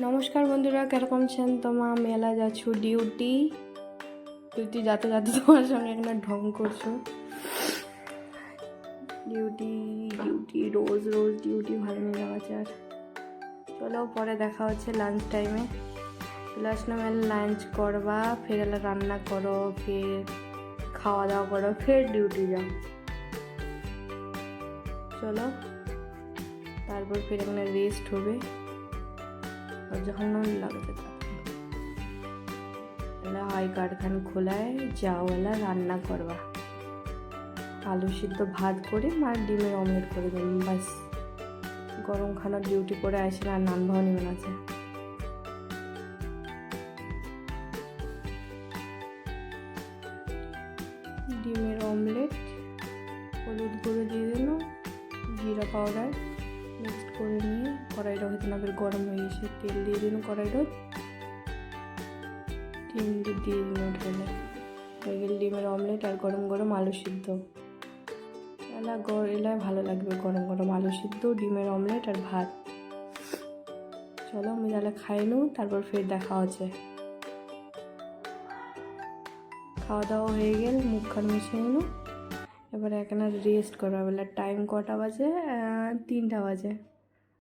নমস্কার বন্ধুরা, কিরকম আছেন? তোমার মেলা যাচ্ছ ডিউটি যাতে যাতে তোমার সঙ্গে এখানে ঢং করছো। ডিউটি ডিউটি রোজ রোজ ডিউটি ভালো নেই লাগাচ্ছে। আর চলো পরে দেখা হচ্ছে লাঞ্চ টাইমে। লাস্ট নামে লাঞ্চ করবা, ফের এলা রান্না করো, ফের খাওয়া দাওয়া করো, ফের ডিউটি যাও। চলো তারপর ফের এখানে রেস্ট হবে। और जहाँ লাগছে এলা আই কারখান খোলায় যাও, এলা রান্না করবা। আলু সিদ্ধ ভাত করে আর ডিমের অমলেট করে দেবেন, বাস। গরম খানার ডিউটি করে আসেন আর নান ভাও নেবেন আছে। ডিমের অমলেট, হলুদ গুঁড়ো দিয়ে দিল, জিরা পাউডার মিক্সড করে নিয়ে কড়াইটা হয়তো না ফের গরম হয়ে গেছে, তেল দিয়ে দিন কড়াইটা, ডিম দিয়ে দিন ঢেলে হয়ে গেল ডিমের অমলেট আর গরম গরম আলু সিদ্ধ। এলাই ভালো লাগবে, গরম গরম আলু সিদ্ধ, ডিমের অমলেট আর ভাত। চলো আমি তাহলে খাই নু, তারপর ফের দেখা হচ্ছে। খাওয়া দাওয়া হয়ে গেল, মুখ খান মিশিয়ে নিল, এবার এখানে রেস্ট করা। বেলা টাইম কটা বাজে? 3টা বাজে।